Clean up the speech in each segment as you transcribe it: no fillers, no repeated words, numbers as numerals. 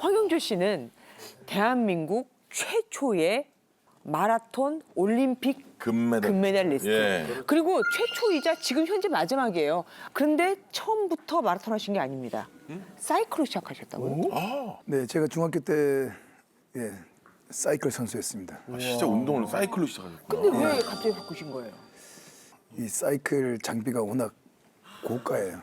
황영조 씨는 대한민국 최초의 마라톤 올림픽 금메달리스트. 예. 그리고 최초이자 지금 현재 마지막이에요. 그런데 처음부터 마라톤 하신 게 아닙니다. 사이클로 시작하셨다고요? 네, 제가 중학교 때 사이클 선수였습니다. 진짜 운동을 사이클로 시작하셨구나. 근데 왜 갑자기 바꾸신 거예요? 이 사이클 장비가 워낙 고가예요.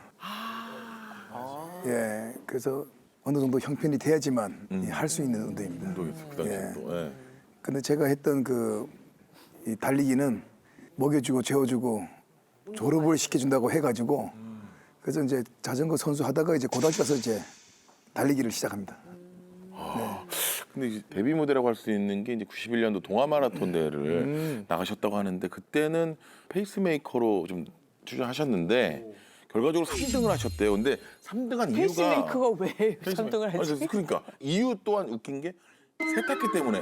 예, 그래서 어느 정도 형편이 돼야지만 할 수 있는 운동입니다. 운동이었어, 그 당시에도. 예. 근데 제가 했던 이 달리기는 먹여주고 재워주고 졸업을 시켜준다고 해가지고 그래서 이제 자전거 선수 하다가 이제 고등학교 가서 이제 달리기를 시작합니다. 근데 이제 데뷔 무대라고 할 수 있는 게 이제 91년도 동아 마라톤 대회를 나가셨다고 하는데 그때는 페이스메이커로 좀 출전하셨는데 결과적으로 3등을 하셨대요. 근데 3등한 이유가 페이스메이커가 왜 3등을 하지? 그러니까 이유 또한 웃긴 게 세탁기 때문에.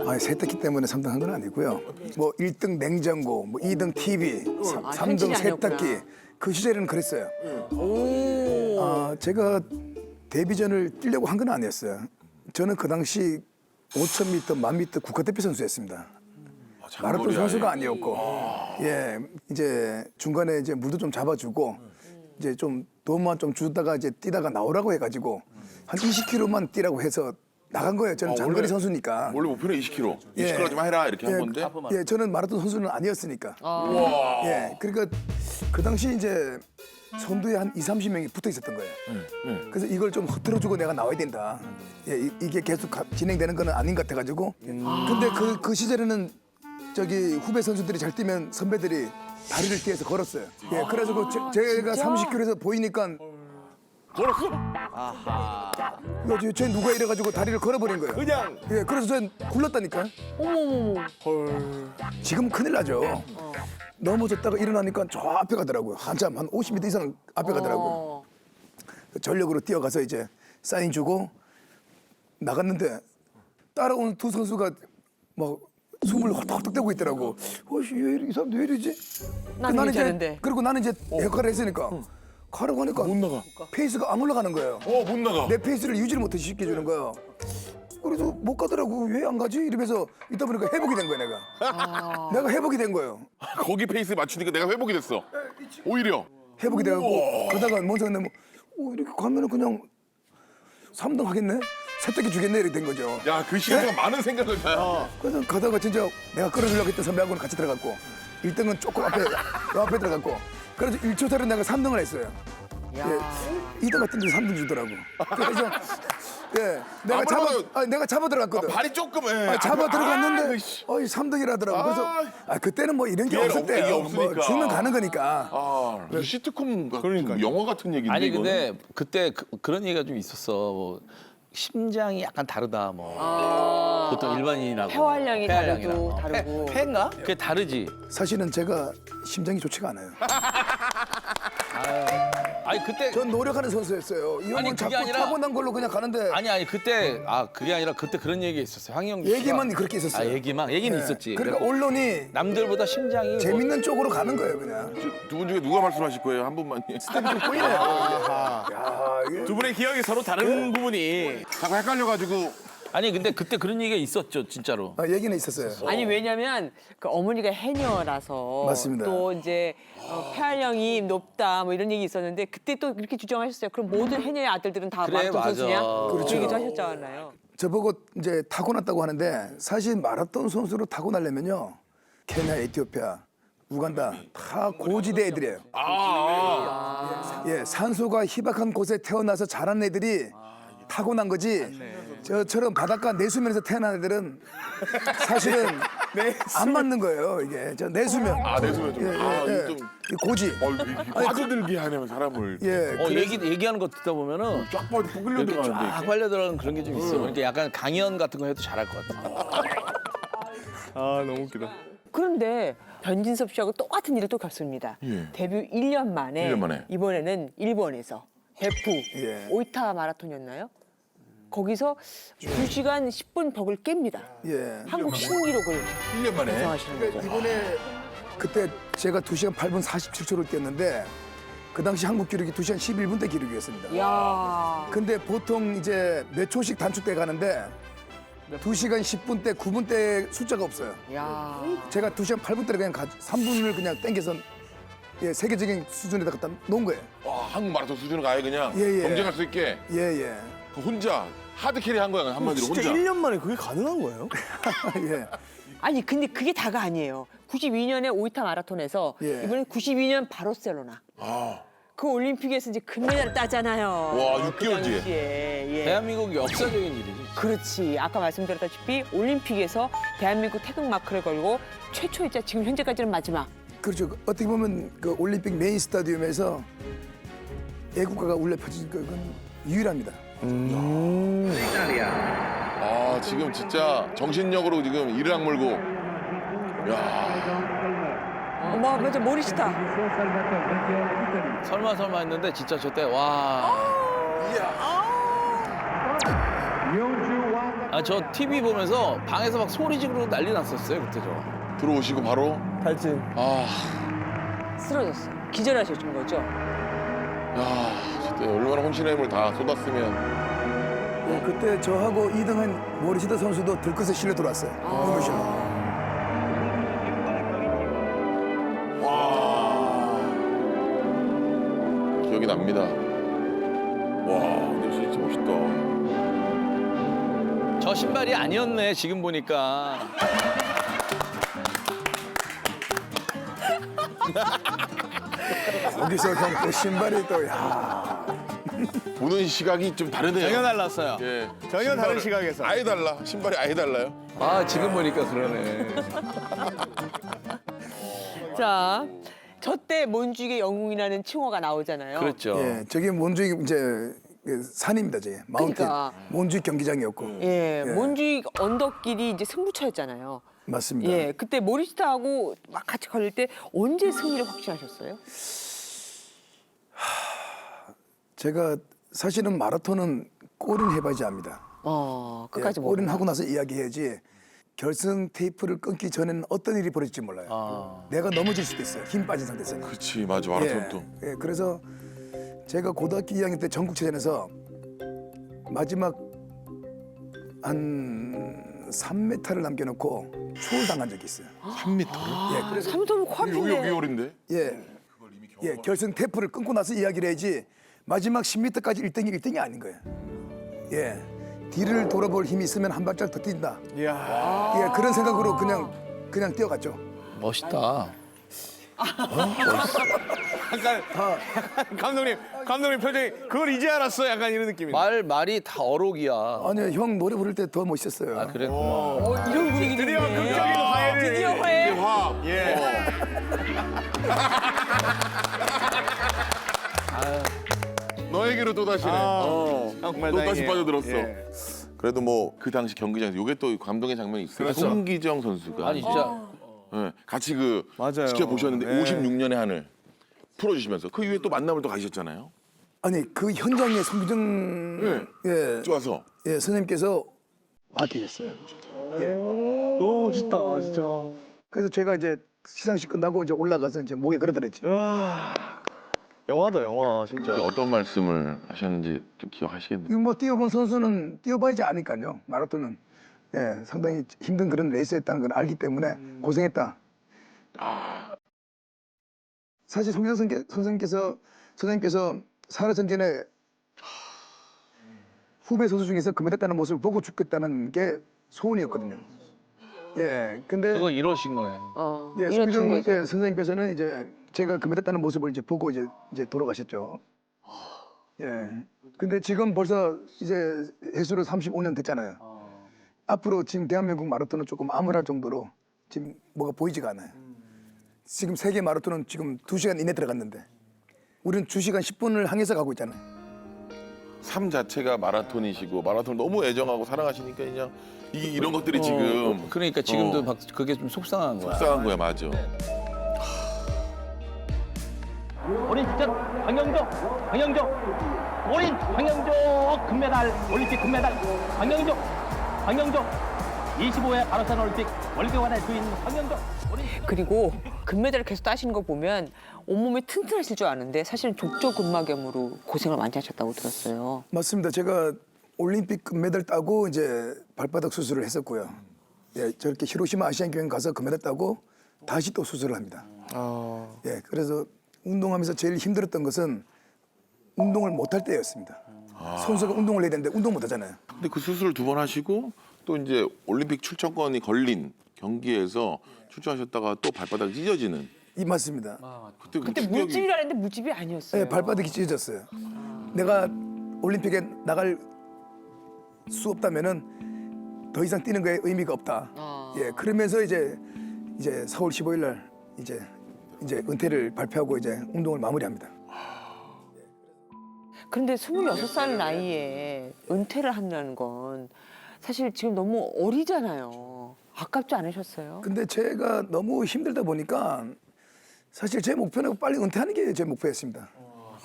아니, 세탁기 때문에 3등 한 건 아니고요. 뭐 1등 냉장고, 뭐 2등 TV, 아, 3등 현진이 세탁기. 아니었구나. 그 시절에는 그랬어요. 오. 제가 데뷔전을 뛰려고 한 건 아니었어요. 저는 그 당시 5,000m, 1000m 국가대표 선수였습니다. 마라톤 선수가 아니었고, 예, 이제 중간에 이제 물도 좀 잡아주고, 이제 좀 도움만 좀 주다가 이제 뛰다가 나오라고 해가지고 한 20km만 뛰라고 해서 나간 거예요. 저는 장거리 원래- 선수니까. 원래 목표는 20km. 예. 20km까지만 해라 이렇게 한 건데. 예, 저는 마라톤 선수는 아니었으니까. 예, 그러니까 그 당시 이제 선두에 한 20-30명이 붙어 있었던 거예요. 그래서 이걸 좀 흐트러주고 내가 나와야 된다. 예, 이게 계속 진행되는 건 아닌 것 같아가지고. 근데 그 시절에는 저기 후배 선수들이 잘 뛰면 선배들이 다리를 띄어서 걸었어요. 예, 그래가지고 제가 30km에서 보이니까 걸었어? 이거 쟤 누가 이래가지고 다리를 걸어버린 거예요. 그냥. 예, 그래서 전 굴렀다니까. 어머머머. 지금 큰일 나죠. 넘어졌다가 일어나니까 저 앞에 가더라고요. 한참 한 50m 이상 앞에 가더라고요. 전력으로 뛰어가서 이제 사인 주고 나갔는데 따라오는 두 선수가 막 숨을 헐떡헐떡 떼고 있더라고. 이 사람 왜 이러지? 나는 괜찮은데. 그리고 나는 이제 역할을 했으니까 가라고 하니까 못 나가. 페이스가 안 올라가는 거예요. 못 나가. 내 페이스를 유지를 못해 시켜주는 거예요. 그래서 못 가더라고. 왜 안 가지? 이러면서 있다 보니까 회복이 된 거야 내가. 내가 회복이 된 거예요. 거기 페이스 맞추니까 내가 회복이 됐어. 오히려. 회복이 돼갖고 가다가 뭔 생각나면 이렇게 가면은 그냥 3등 하겠네? 세탁기 주겠네? 이렇게 된 거죠. 야, 그 시간 동안 많은 생각을 다. 그래서 가다가 진짜 내가 끌어주려고 했던 선배하고는 같이 들어갔고 1등은 조금 앞에 들어갔고 그래서 1초 차로 내가 3등을 했어요. 예, 2등 같은 데 3등 주더라고. 그래서 예, 내가 잡아 들어갔거든. 발이 조금. 예. 잡아 들어갔는데 이씨. 3등이라더라고. 그래서 그때는 뭐 이런 게 기회가 없었대요. 이게 뭐 없으니까. 주면 가는 거니까. 시트콤 그러니까 영화 같은 얘기인데. 아니 이거는? 근데 그때 그런 얘기가 좀 있었어. 뭐 심장이 약간 다르다 뭐. 보통 일반인하고 폐활량이 폐활량이랑. 다르고. 폐인가? 그게 다르지. 사실은 제가 심장이 좋지가 않아요. 아니 그때 전 노력하는 선수였어요. 이 아니, 형은 그게 자꾸 아니라- 타고난 걸로 그냥 가는데 아니 그때 그게 아니라 그때 그런 얘기 있었어요. 황영 씨가. 얘기만 그렇게 있었어요. 얘기는 네. 있었지. 그러니까 그리고 언론이 남들보다 심장이 뭐 재밌는 쪽으로 가는 거예요, 그냥. 두 분 중에 누가 말씀하실 거예요? 한 분만. 좀 꼬이네요. 야, 이게 두 분의 기억이 서로 다른 부분이 자꾸 헷갈려가지고. 아니 근데 그때 그런 얘기가 있었죠, 진짜로. 얘기는 있었어요. 아니 왜냐면 그 어머니가 해녀라서 맞습니다. 또 이제 폐활량이 높다 뭐 이런 얘기 있었는데 그때 또 그렇게 주장하셨어요. 그럼 모든 해녀의 아들들은 다 그래, 마라톤 맞아. 선수냐? 그렇죠. 그 얘기도 하셨잖아요. 저보고 이제 타고났다고 하는데 사실 마라톤 선수로 타고나려면요. 케냐, 에티오피아, 우간다 다 고지대 애들이에요. 예, 산소가 희박한 곳에 태어나서 자란 애들이 타고난 거지. 저처럼 바닷가 내수면에서 태어난 애들은 사실은 안 맞는 거예요. 이게 저 내수면. 내수면 좀. 예. 좀. 이 고지. 빠져들게 하냐면 사람을. 예. 얘기하는 거 듣다 보면은 쫙 빠져 푹 끌려 이렇게 쫙 들어가는데. 빨려 들어가는 그런 게 좀 있어. 그러니까 약간 강연 같은 거 해도 잘할 것 같아. 아 너무 웃기다. 그런데 변진섭 씨하고 똑같은 일을 또 겪습니다. 예. 데뷔 1년 만에, 1년 만에. 이번에는 일본에서 베프 예. 오이타 마라톤이었나요? 거기서 2시간 10분 벽을 깹니다. 예. 한국 신기록을 1년 만에. 달성하시는 거죠. 이번에 그때 제가 2시간 8분 47초를 뛰었는데 그 당시 한국 기록이 2시간 11분대 기록이었습니다. 야. 근데 보통 이제 몇 초씩 단축돼 가는데 2시간 10분대, 9분대 숫자가 없어요. 야. 제가 2시간 8분대를 그냥 3분을 그냥 땡겨서 예, 세계적인 수준에다 갖다 놓은 거예요. 와, 한국 마라톤 수준을 아예 그냥 예, 예. 경쟁할 수 있게 예, 예. 그 혼자 하드 캐리 한 거야 한마디로 진짜 혼자. 1년 만에 그게 가능한 거예요? 예. 아니 근데 그게 다가 아니에요. 92년에 오이타 마라톤에서 예. 이번에 92년 바르셀로나. 아, 그 올림픽에서 이제 금메달을 따잖아요. 와, 그 6개월 뒤에. 당시에. 예. 대한민국 역사적인 일이지. 그렇지. 아까 말씀드렸다시피 올림픽에서 대한민국 태극 마크를 걸고 최초이자 지금 현재까지는 마지막. 그렇죠. 어떻게 보면 그 올림픽 메인 스타디움에서 애국가가 울려 퍼진 건 유일합니다. 아 지금 진짜 정신력으로 지금 이를 악물고. 야, 어머, 맞아. 모리시타. 설마 했는데 진짜 저때 와. 아, 저 TV 보면서 방에서 막 소리 지르고 난리 났었어요, 그때 저. 들어오시고 바로. 탈진. 아, 쓰러졌어. 기절하셨던 거죠. 야, 진짜 얼마나 혼신의 힘을 다 쏟았으면. 예, 그때 저하고 2등한 모리시타 선수도 들것에 실려 들어왔어요. 응급실로. 와, 기억이 납니다. 와, 근데 진짜 멋있다. 저 신발이 아니었네, 지금 보니까. 여기서 형 또 신발이 또 야. 보는 시각이 좀 다르네요. 전혀 달랐어요. 예, 전혀 다른 신발을- 시각에서. 아예 달라. 신발이 아예 달라요. 아, 지금 보니까 그러네. 자, 저 때 몬주익의 영웅이라는 칭호가 나오잖아요. 그렇죠. 예, 저게 몬주익 이제 그 산입니다, 저게. 마운틴. 그러니까. 몬주익 경기장이었고. 예, 예. 몬주익 언덕길이 이제 승부처였잖아요. 맞습니다. 예, 그때 모리시타하고 막 같이 걸릴 때 언제 승리를 확신하셨어요? 제가 사실은 마라톤은 골인 해봐야지 압니다. 끝까지 예, 못. 골인 하고 나서 이야기해야지 결승 테이프를 끊기 전에는 어떤 일이 벌어질지 몰라요. 아. 내가 넘어질 수도 있어요. 힘 빠진 상태에서. 그렇지, 맞아. 마라톤도. 예, 그래서 제가 고등학교 2학년 때 전국체전에서 마지막 한 3m를 남겨놓고 추월당한 적이 있어요. 3m. 예, 그래서 3점 여기 ኳ인데. 올인데. 예, 결승 테이프를 끊고 나서 이야기를 해야지 마지막 10m까지 1등이 아닌 거예요. 예, 뒤를 돌아볼 힘이 있으면 한 발짝 더 뛴다. 이야. 예, 그런 생각으로 그냥 뛰어갔죠. 멋있다. 약간 감독님 표정이 그걸 이제 알았어. 약간 이런 느낌이네. 말이 다 어록이야. 아니요, 형 노래 부를 때 더 멋있었어요. 아, 그래, 고마워. 이런 분위기도 드디어 있네. 극적인 화해를. 드디어 화해. 화. 예. 너에게로 또 다시네. 정말 또 다시 다행이에요. 빠져들었어. 예. 그래도 뭐 그 당시 경기장에서 요게 또 감동의 장면이 있어요. 그렇죠. 송기정 선수가 아니, 진짜. 예, 같이 그 맞아요. 지켜보셨는데 네. 56년의 하늘 풀어주시면서 그 이후에 또 만남을 또 가셨잖아요. 아니 그 현장에 송기정 예, 좋아서. 예, 선생님께서 와드렸어요. 너무 멋있다, 진짜. 그래서 제가 이제 시상식 끝나고 이제 올라가서 이제 목에 걸어드렸죠. 와. 영화다, 영화, 진짜. 어떤 말씀을 하셨는지 좀 기억하시겠네요. 이거 뭐 뛰어본 선수는 뛰어봐야지 아니까요. 마라톤은 예, 상당히 힘든 그런 레이스였다는 걸 알기 때문에 고생했다. 사실 송기정 선생님께서 살아전전에 후배 선수 중에서 금메달따는 모습을 보고 죽겠다는 게 소원이었거든요. 예, 근데 그거 이러신 거네. 예, 이런 송기정 거죠. 예, 선생님께서는 이제 제가 금메달따는 모습을 이제 보고 이제 돌아가셨죠. 예, 근데 지금 벌써 이제 해수로 35년 됐잖아요. 앞으로 지금 대한민국 마라톤은 조금 암울할 정도로 지금 뭐가 보이지가 않아요. 지금 세계 마라톤은 지금 2시간 이내 들어갔는데 우리는 2시간 10분을 향해서 가고 있잖아요. 삶 자체가 마라톤이시고 마라톤을 너무 애정하고 사랑하시니까 그냥 이게 이런 것들이 지금 그러니까 지금도 막 그게 좀 속상한 거야. 속상한 거야, 맞아. 올린 직전 황영조 올린 황영조 금메달 올림픽 금메달 황영조 25회 바르셀로나 올림픽 월드관의 주인 황영조 올린 그리고 금메달을 계속 따시는 거 보면 온몸이 튼튼하실 줄 아는데 사실은 족저근막염으로 고생을 많이 하셨다고 들었어요. 맞습니다. 제가 올림픽 금메달 따고 이제 발바닥 수술을 했었고요. 예, 저렇게 히로시마 아시안 게임 가서 금메달 따고 다시 또 수술을 합니다. 예, 그래서 운동하면서 제일 힘들었던 것은 운동을 못할 때였습니다. 선수가 운동을 해야 되는데 운동 못 하잖아요. 근데 그 수술을 2번 하시고 또 이제 올림픽 출전권이 걸린 경기에서 출전하셨다가 또 발바닥이 찢어지는. 맞습니다. 그때, 그 그때 충격이- 물집이라는데 물집이 아니었어요. 예, 발바닥이 찢어졌어요. 내가 올림픽에 나갈 수 없다면은 더 이상 뛰는 거에 의미가 없다. 예, 그러면서 이제 4월 15일 날 이제 은퇴를 발표하고 이제 운동을 마무리합니다. 그런데 26살 나이에 은퇴를 한다는 건 사실 지금 너무 어리잖아요. 아깝지 않으셨어요? 근데 제가 너무 힘들다 보니까 사실 제 목표는 빨리 은퇴하는 게 제 목표였습니다.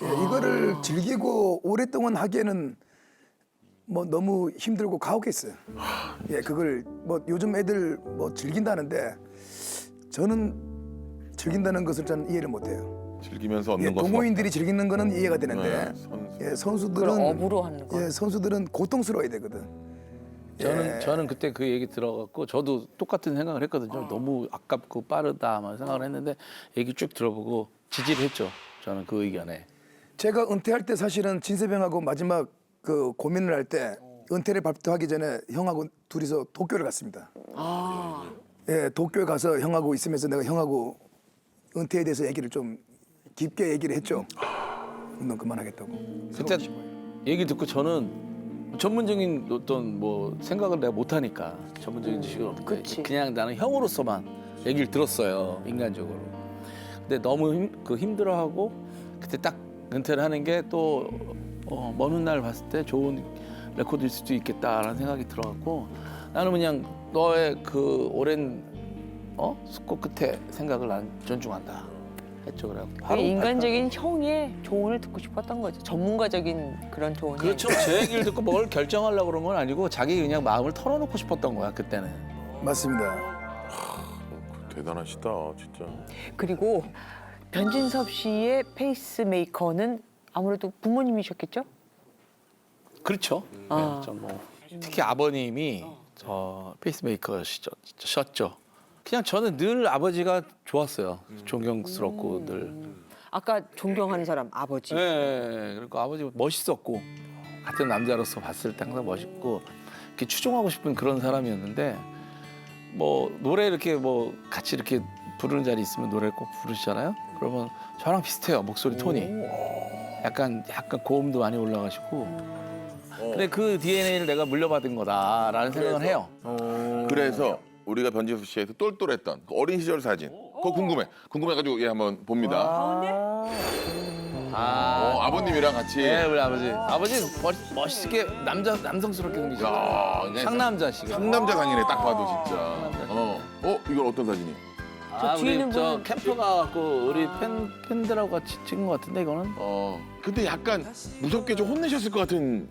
예, 이거를 즐기고 오랫동안 하기에는 뭐 너무 힘들고 가혹했어요. 예, 그걸 뭐 요즘 애들 뭐 즐긴다는데 저는 즐긴다는 것을 저는 이해를 못해요. 즐기면서 얻는 예, 것은 동호인들이 즐기는 거는 이해가 되는데 네, 선수. 예, 그걸 선수들은 업으로 하는 거. 예, 선수들은 고통스러워야 되거든. 저는 그때 그 얘기 들어갖고 저도 똑같은 생각을 했거든요. 너무 아깝고 빠르다만 생각을 했는데 얘기 쭉 들어보고 지지를 했죠. 저는 그 의견에. 제가 은퇴할 때 사실은 진세병하고 마지막 그 고민을 할 때 은퇴를 발표하기 전에 형하고 둘이서 도쿄를 갔습니다. 예, 도쿄에 가서 형하고 있으면서 내가 형하고 은퇴에 대해서 얘기를 좀 깊게 얘기를 했죠. 운동 그만하겠다고. 그때 얘기 듣고 저는 전문적인 어떤 뭐 생각을 내가 못하니까 전문적인 지식은 없는데 그치. 그냥 나는 형으로서만 얘기를 들었어요. 인간적으로. 근데 너무 힘들어하고 그때 딱 은퇴를 하는 게 또 먼 훗날 봤을 때 좋은 레코드일 수도 있겠다라는 생각이 들어갖고 나는 그냥 너의 그 오랜 숙고 끝에 생각을 난 존중한다 했죠. 그래갖고 바로 인간적인 형의 조언을 듣고 싶었던 거죠. 전문가적인 그런 조언이. 그렇죠. 제 얘기를 듣고 뭘 결정하려고 그런 건 아니고 자기 그냥 마음을 털어놓고 싶었던 거야 그때는. 맞습니다. 대단하시다 진짜. 그리고 변진섭 씨의 페이스메이커는 아무래도 부모님이셨겠죠? 그렇죠. 아. 네, 뭐 특히 아버님이 저 페이스메이커셨죠. 그냥 저는 늘 아버지가 좋았어요. 존경스럽고 늘. 아까 존경하는 사람 아버지. 네, 그리고 아버지 멋있었고 같은 남자로서 봤을 때 항상 멋있고 이렇게 추종하고 싶은 그런 사람이었는데 뭐 노래 이렇게 뭐 같이 이렇게 부르는 자리 있으면 노래 꼭 부르시잖아요. 그러면 저랑 비슷해요 목소리 톤이. 약간 고음도 많이 올라가시고. 근데 그 DNA를 내가 물려받은 거다라는 생각을 해요. 그래서 우리가 변진섭 씨에서 똘똘했던 그 어린 시절 사진. 그거 궁금해가지고 예 한번 봅니다. 가운데? 아버님이랑 같이. 네, 우리 아버지. 아버지 멋있게 남성스럽게 생기죠. 야, 그냥 상남자시가. 상남자 강이네 딱 봐도 진짜. 이건 어떤 사진이에요? 저 뒤에 있는 우리 저 분은- 캠프 가갖고 우리 팬들하고 같이 찍은 것 같은데 이거는. 근데 약간 무섭게 좀 혼내셨을 것 같은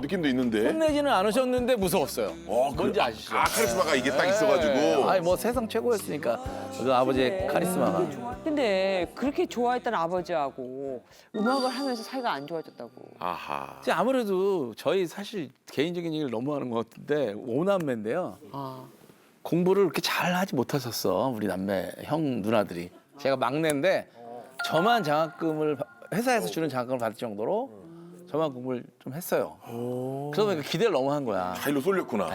느낌도 있는데. 혼내지는 않으셨는데 무서웠어요. 뭔지 아시죠? 카리스마가 이게 딱 있어가지고. 아니 뭐 세상 최고였으니까 그 아버지의 카리스마가. 근데 그렇게 좋아했던 아버지하고 음악을 하면서 사이가 안 좋아졌다고. 아하. 이제 아무래도 저희 사실 개인적인 얘기를 너무 하는 것 같은데 오남매인데요. 아. 공부를 그렇게 잘 하지 못하셨어 우리 남매 형 누나들이. 제가 막내인데 저만 장학금을 회사에서 주는 장학금을 받을 정도로 저만 공부를 좀 했어요. 그러다 보니까 기대를 너무 한 거야. 자일로 쏠렸구나.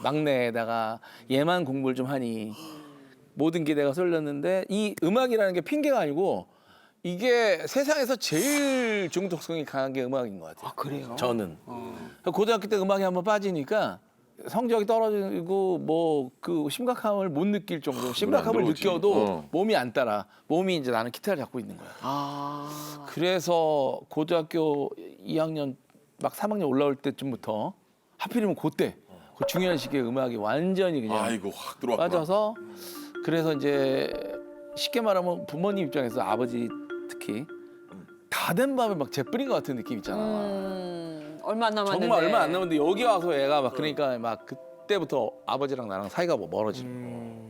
막내에다가 얘만 공부를 좀 하니 모든 게 내가 쏠렸는데 이 음악이라는 게 핑계가 아니고 이게 세상에서 제일 중독성이 강한 게 음악인 것 같아요. 그래요? 저는. 고등학교 때 음악에 한번 빠지니까 성적이 떨어지고 뭐 그 심각함을 못 느낄 정도. 심각함을 들어오지. 느껴도 몸이 안 따라. 몸이 이제 나는 기타를 잡고 있는 거야. 그래서 고등학교 2학년 막 3학년 올라올 때쯤부터 하필이면 그때 그 중요한 시기에 음악이 완전히 그냥 아이고 확 들어왔구나. 빠져서 그래서 이제 쉽게 말하면 부모님 입장에서 아버지 특히 다 된 밤에 막 재뿌린 것 같은 느낌 있잖아. 얼마 안 남았는데. 정말 얼마 안 남았는데 여기 와서 애가 막 그러니까 막 그때부터 아버지랑 나랑 사이가 뭐 멀어지는 거.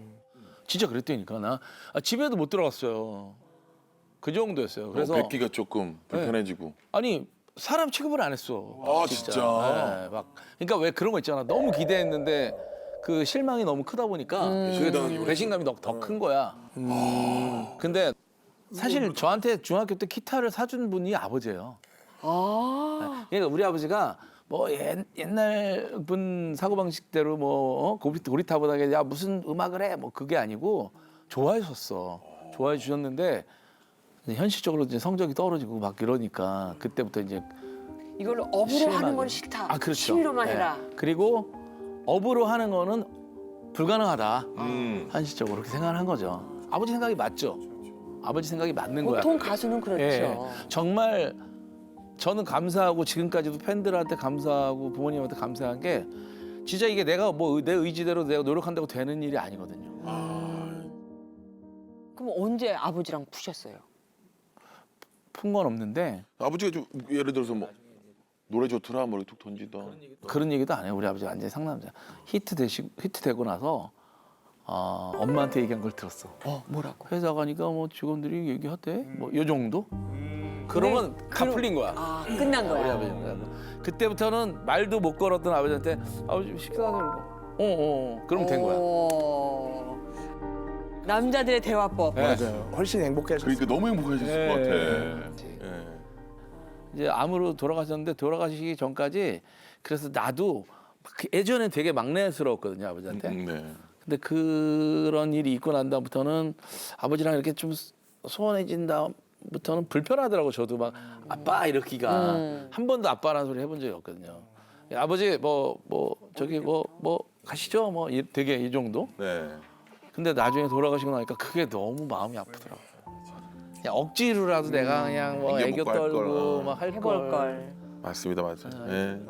진짜 그랬다니까. 나 집에도 못 들어갔어요. 그 정도였어요. 그래서 뵙기가 조금 불편해지고. 아니 사람 취급을 안 했어. 아, 진짜? 네, 막 그러니까 왜 그런 거 있잖아. 너무 기대했는데 그 실망이 너무 크다 보니까 그 배신감이 더 큰 거야. 근데 사실 저한테 중학교 때 기타를 사준 분이 아버지예요. 그러니까 우리 아버지가 뭐 옛날 분 사고방식대로 뭐 고리타분하게 야 무슨 음악을 해 뭐 그게 아니고 좋아하셨어. 좋아해 주셨는데 현실적으로 이제 성적이 떨어지고 막 이러니까 그때부터 이제 이걸로 업으로 실망이. 하는 건 싫다. 그렇죠. 취미로만 네. 해라. 그리고 업으로 하는 거는 불가능하다. 현실적으로 그렇게 생각을 한 거죠. 아버지 생각이 맞죠. 아버지 생각이 맞는 거야. 보통 가수는 그렇죠. 예. 정말 저는 감사하고 지금까지도 팬들한테 감사하고 부모님한테 감사한 게 진짜 이게 내가 뭐 내 의지대로 내가 노력한다고 되는 일이 아니거든요. 그럼 언제 아버지랑 푸셨어요? 푼 건 없는데 아버지가 좀 예를 들어서 뭐 노래 좋더라 뭐 이렇게 툭 던지다. 그런 얘기도 안 해요. 우리 아버지가 완전히 상남자. 히트 되고 나서 엄마한테 얘기한 걸 들었어. 뭐라고? 회사 가니까 뭐 직원들이 얘기하대. 뭐 요 정도? 그러면 다 풀린 거야. 아, 끝난 우리 거야. 아버지는. 그때부터는 말도 못 걸었던 아버지한테 아버지 식사하세요. 그러면 된 거야. 오. 남자들의 대화법. 맞아요. 훨씬 행복해졌어요. 그러니까 너무 행복하셨을 네. 것 같아. 예. 이제 암으로 돌아가셨는데 돌아가시기 전까지 그래서 나도 예전엔 되게 막내스러웠거든요 아버지한테. 네. 근데 그런 일이 있고 난 다음부터는 아버지랑 이렇게 좀 소원해진 다음부터는 불편하더라고. 저도 막 아빠 이러기가 한 번도 아빠라는 소리 해본 적이 없거든요. 아버지 뭐 저기 뭐 가시죠 뭐 되게 이 정도. 네. 근데 나중에 돌아가시고 나니까 그게 너무 마음이 아프더라고. 그냥 억지로라도 내가 그냥 뭐 이게 애교 먹고 할 걸. 떨고 막 할 해볼 걸. 걸. 맞습니다, 맞아요. 예.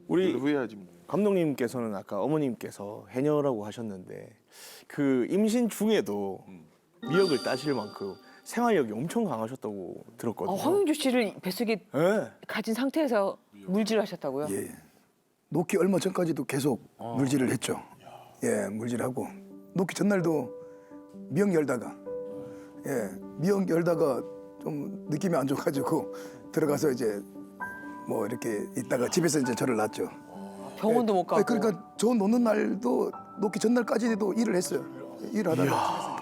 우리 후회하지 뭐. 감독님께서는 아까 어머님께서 해녀라고 하셨는데 그 임신 중에도 미역을 따실 만큼 생활력이 엄청 강하셨다고 들었거든요. 황윤주 씨를 뱃속에 네. 가진 상태에서 물질하셨다고요? 예. 놓기 얼마 전까지도 계속 물질을 했죠. 예, 물질하고 놓기 전날도 미역 열다가 미역 열다가 좀 느낌이 안 좋아가지고 들어가서 이제 뭐 이렇게 있다가 집에서 이제 저를 낳았죠. 병원도 못 가고. 그러니까 저 놓는 날도 놓기 전날까지도 일을 했어요. 일하다가.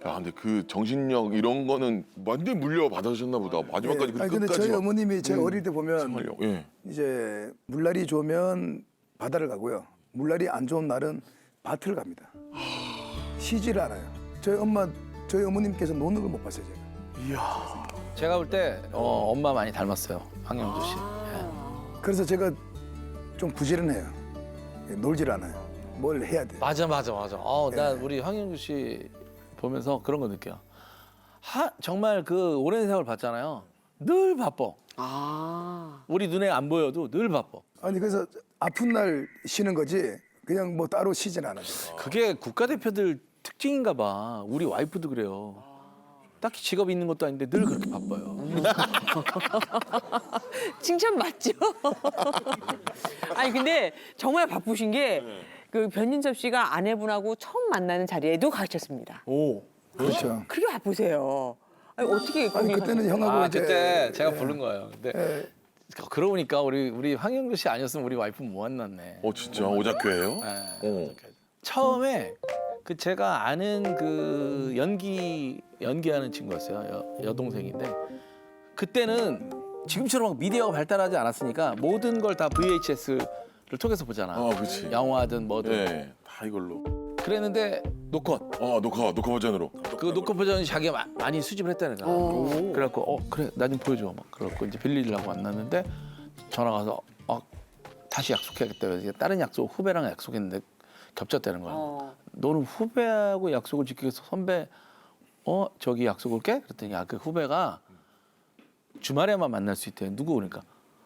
야, 근데 그 정신력 이런 거는 완전 물려 받으셨나 보다. 마지막까지 아니, 근데 끝까지. 저희 어머님이 제가 어릴 때 보면 생활력. 예. 이제 물날이 좋으면 바다를 가고요. 물날이 안 좋은 날은 밭을 갑니다. 쉬지를 않아요. 저희 어머님께서 노는 걸 못 봤어요, 제가. 제가 볼 때 엄마 많이 닮았어요. 황영주 씨. 예. 그래서 제가 좀 부지런해요. 놀질 않아요. 뭘 해야 돼. 맞아. 나 우리 황영주 씨 보면서 그런 거 느껴요. 정말 그 오랜 세월 봤잖아요. 늘 바빠. 아. 우리 눈에 안 보여도 늘 바빠. 아니 그래서 아픈 날 쉬는 거지 그냥 뭐 따로 쉬진 않아요. 그게 국가대표들 특징인가 봐. 우리 와이프도 그래요. 딱히 직업이 있는 것도 아닌데 늘 그렇게 바빠요. 칭찬 맞죠? 아니 근데 정말 바쁘신 게 그 변진섭 씨가 아내분하고 처음 만나는 자리에도 가셨습니다. 오. 그렇죠. 그렇게 바쁘세요. 아니 어떻게 아니 그때는 형하고 아 이제 그때 제가 부른 거예요. 근데 그러고 보니까 우리 황영주 씨 아니었으면 우리 와이프 못 만났네. 진짜 오작교예요? 네. 처음에 그 제가 아는 그 연기하는 친구였어요. 여동생인데 그때는 지금처럼 막 미디어가 발달하지 않았으니까 모든 걸 다 VHS를 통해서 보잖아. 그렇지. 영화든 뭐든. 네, 다 이걸로. 그랬는데 노컷. 녹화 버전으로. 그 노컷 버전이 자기가 많이 수집을 했다는 거야. 그래갖고 그래 나 좀 보여줘. 막 그래갖고 이제 빌리려고 만났는데 전화 가서 다시 약속해야겠다. 그래서 다른 약속 후배랑 약속했는데 겹쳤다는 거야. 너는 후배하고 약속을 지키기 위해서 선배 저기 약속을 깨? 그랬더니 그 후배가 주말에만 만날 수 있대. 누구 그러니까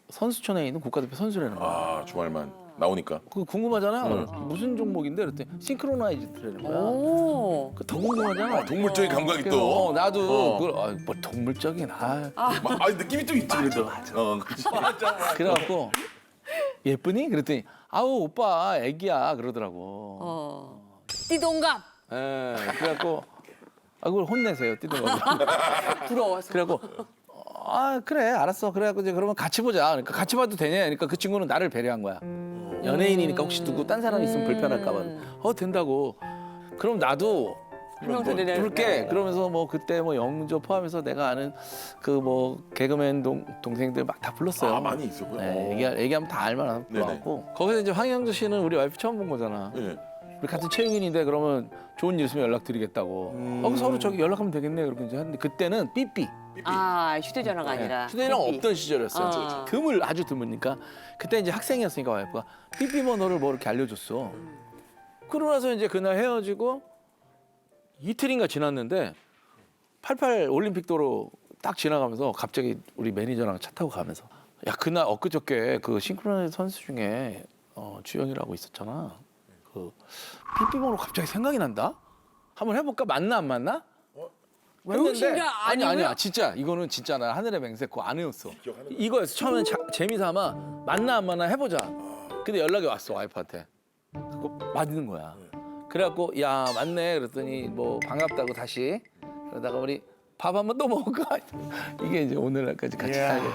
선수촌에 있는 국가대표 선수라는 거야. 주말만 나오니까. 그거 궁금하잖아. 무슨 종목인데? 그랬더니 싱크로나이즈드라는 거야. 오. 더 궁금하잖아. 동물적인 감각이 그래서, 또. 나도 뭐 동물적인 느낌이 좀 있지 그래도. 그렇지. 그래갖고 예쁘니? 그랬더니 아우 오빠 애기야 그러더라고. 띠동갑 예. 그래갖고 그걸 혼내세요 띠동갑. 부러워서. 그래갖고 아 그래 알았어. 그래갖고 이제 그러면 같이 보자. 그러니까 같이 봐도 되냐? 그러니까 그 친구는 나를 배려한 거야. 연예인이니까 혹시 누구 딴 사람 있으면 불편할까봐. 된다고. 그럼 나도 형들이네. 부를게. 그러면서 뭐 그때 뭐 영조 포함해서 내가 아는 그 뭐 개그맨 동생들 막 다 불렀어요. 아, 많이 있었고요. 네, 얘기하면 다 알만한 불러갖고 거기서 이제 황영조 씨는 우리 와이프 처음 본 거잖아. 예. 우리 같은 체육인인데 그러면 좋은 일 있으면 연락드리겠다고. 그럼 서로 저기 연락하면 되겠네. 그렇게 이제 했는데 그때는 삐삐. 아 휴대전화가 아니라. 휴대전화 삐삐. 없던 시절이었어요. 아. 아주 드무니까 그때 이제 학생이었으니까 와이프가 삐삐 번호를 뭐 이렇게 알려줬어. 그러고 나서 이제 그날 헤어지고 이틀인가 지났는데 88 올림픽도로 딱 지나가면서 갑자기 우리 매니저랑 차 타고 가면서 야 그날 엊그저께 그 싱크로나이즈 선수 중에 주영이라고 있었잖아. 그 삐삐 번호 갑자기 생각이 난다. 한번 해볼까? 맞나 안 맞나? 외우신 게 아니고요? 아니야 진짜 이거는 진짜 나 하늘의 맹세 그거 안 해왔어. 이거였어. 처음엔 재미삼아 맞나 안 맞나 해보자. 근데 연락이 왔어 와이프한테. 그거 맞는 거야. 그래갖고 야 맞네 그랬더니 뭐 반갑다고 다시 그러다가 우리 밥 한번 또 먹을까? 이게 이제 오늘날까지 같이 살게 돼.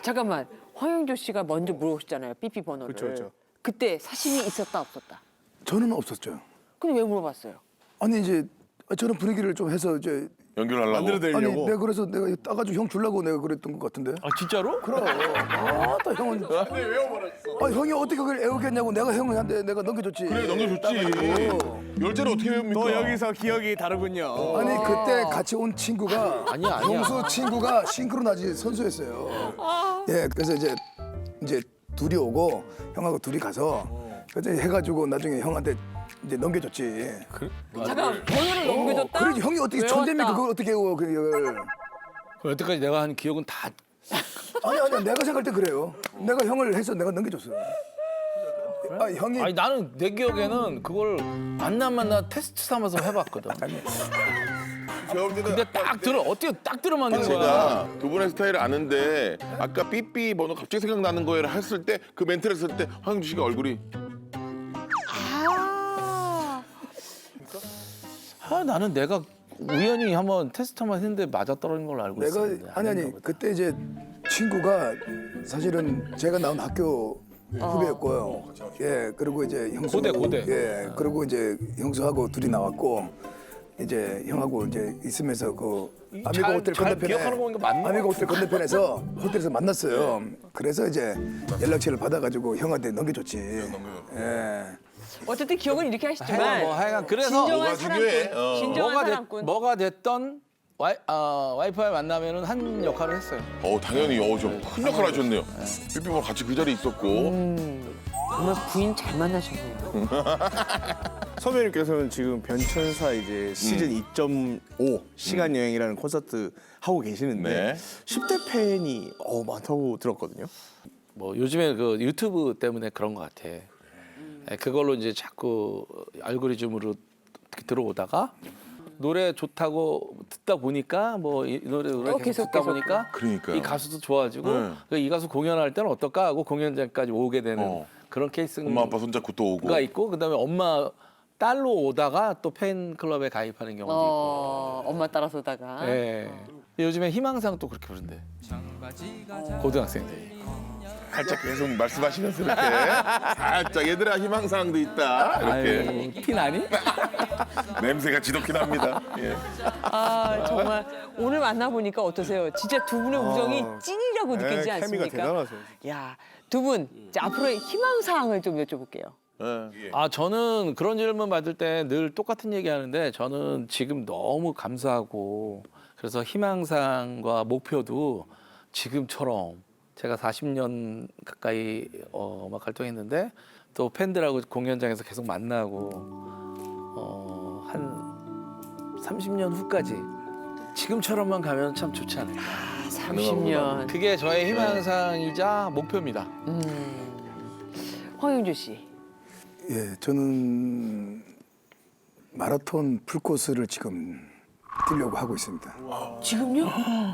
잠깐만 황영조 씨가 먼저 물어보셨잖아요 삐삐 번호를. 그렇죠. 그때 사심이 있었다 없었다. 저는 없었죠. 근데 왜 물어봤어요? 아니 이제 저는 분위기를 좀 해서 이제 연결하려고. 아니 내가 그래서 내가 이거 따가지고 형 주려고 내가 그랬던 것 같은데. 아 진짜로? 그럼. 아따 형은. 아 형이 어떻게 그걸 애우겠냐고 내가 형한테 내가 넘겨줬지. 그래 넘겨줬지. 열쇠를 어떻게 외웁니까? 또 여기서 기억이 다르군요. 아니 그때 같이 온 친구가 아니야. 형수 친구가 싱크로나이즈 선수였어요. 예, 그래서 이제 둘이 오고 형하고 둘이 가서 그래서 해가지고 나중에 형한테 이제 넘겨줬지. 잠깐 번호를 넘겨줬다? 그러지 형이 어떻게 외웠다. 천재입니까 그걸 어떻게 외워 그걸. 그럼 여태까지 내가 한 기억은 다 아니야 내가 생각할 때 그래요. 내가 형을 해서 내가 넘겨줬어. 아 형이 아니 나는 내 기억에는 그걸 만나 테스트 삼아서 해봤거든. 근데 딱 들어 어떻게 딱 들어 맞는 거야. 제가 두 분의 스타일을 아는데 아까 삐삐 번호 갑자기 생각나는 거예요 했을 때 그 멘트를 했을 때 황영주 씨가 얼굴이 나는 내가 우연히 한번 테스트 한번 했는데 맞아 떨어진 걸로 알고 내가 있었는데. 아니 그때 이제 친구가 사실은 제가 나온 학교 후배였고요. 예 그리고 이제 형수 고대. 예 그리고 이제 형수하고 둘이 나왔고 이제 형하고 이제 있으면서 그 아미고 호텔 잘 건너편에 기억하는 거 보니까 맞는 아미고 것 호텔 건너편에서 호텔에서 만났어요. 그래서 이제 연락처를 받아가지고 형한테 넘겨줬지. 예. 어쨌든 기억은 이렇게 하시지만 하여간 그래서 진정한 뭐가 중요해? 사랑꾼. 진정한 사랑꾼. 뭐가 됐던 와이프와 만나면은 한 역할을 했어요. 당연히 좀 큰 역할 하셨네요. 삐삐 번호 같이 그 자리에 있었고. 정말 부인 잘 만나셨네요. 선배님께서는 지금 변천사 이제 시즌 2.5 시간 여행이라는 콘서트 하고 계시는데 네. 10대 팬이 많다고 들었거든요. 뭐 요즘에 그 유튜브 때문에 그런 것 같아. 그걸로 이제 자꾸 알고리즘으로 들어오다가 노래 좋다고 듣다 보니까 뭐 이 노래 계속 듣다 보니까 그러니까요. 이 가수도 좋아지고 네. 이 가수 공연할 때는 어떨까 하고 공연장까지 오게 되는 어. 그런 케이스가 엄마 아빠 손잡고 또 오고. 있고 그다음에 엄마 딸로 오다가 또 팬클럽에 가입하는 경우도 엄마 따라서 오다가. 있고. 예. 요즘에 희망상 또 그렇게 부른대. 고등학생들이. 살짝 계속 말씀하시면서 이렇게 살짝 얘들아 희망사항도 있다 이렇게 아유, 티 나니? 냄새가 지독긴 합니다. 예. 아 정말 오늘 만나보니까 어떠세요? 진짜 두 분의 우정이 찐이라고 느끼지 케미가 않습니까? 대단하세요. 야, 두 분 앞으로의 희망사항을 좀 여쭤볼게요. 예. 저는 그런 질문 받을 때 늘 똑같은 얘기 하는데 저는 지금 너무 감사하고 그래서 희망사항과 목표도 지금처럼 제가 40년 가까이 음악 활동했는데 또 팬들하고 공연장에서 계속 만나고 한 30년 후까지 지금처럼만 가면 참 좋지 않을까. 30년. 그게 저의 희망사항이자 목표입니다. 황영주 씨. 예, 저는 마라톤 풀코스를 지금 뛰려고 하고 있습니다. 지금요?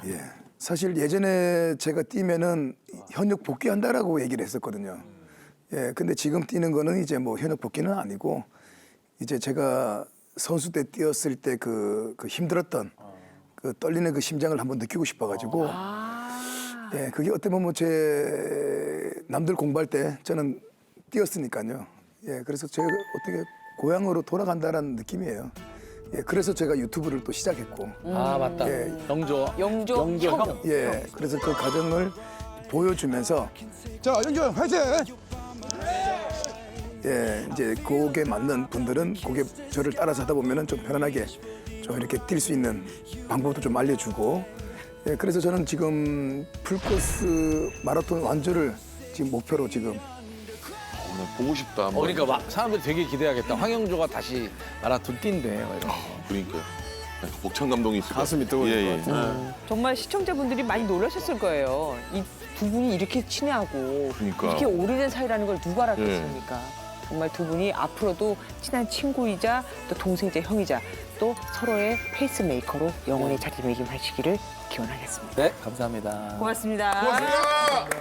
예. 사실 예전에 제가 뛰면은 현역 복귀한다라고 얘기를 했었거든요. 예, 근데 지금 뛰는 거는 이제 뭐 현역 복귀는 아니고 이제 제가 선수 때 뛰었을 때 그 힘들었던 그 떨리는 그 심장을 한번 느끼고 싶어가지고 예, 그게 어떻게 보면 제 남들 공부할 때 저는 뛰었으니까요. 예, 그래서 제가 어떻게 고향으로 돌아간다라는 느낌이에요. 예, 그래서 제가 유튜브를 또 시작했고, 아 맞다. 예. 영조. 영조 형. 예, 그래서 그 과정을 보여주면서 자, 영조 화이팅! 예, 이제 곡에 맞는 분들은 곡에 저를 따라서 하다 보면은 좀 편안하게 좀 이렇게 뛸 수 있는 방법도 좀 알려주고, 예, 그래서 저는 지금 풀코스 마라톤 완주를 지금 목표로 지금 나 보고 싶다. 한번. 그러니까 막 사람들이 되게 기대하겠다. 황영조가 다시 마라톤 뛴대. 막 이런 거. 그러니까 벅찬 감동이 있을 것 가슴이 같아요. 뜨거워질 것 같아요. 정말 시청자분들이 많이 놀라셨을 거예요. 이 두 분이 이렇게 친하고 그러니까. 이렇게 오래된 사이라는 걸 누가 알았겠습니까? 정말 두 분이 앞으로도 친한 친구이자 또 동생이자 형이자 또 서로의 페이스메이커로 영원히 자리매김하시기를 기원하겠습니다. 네, 감사합니다. 고맙습니다. 고맙습니다.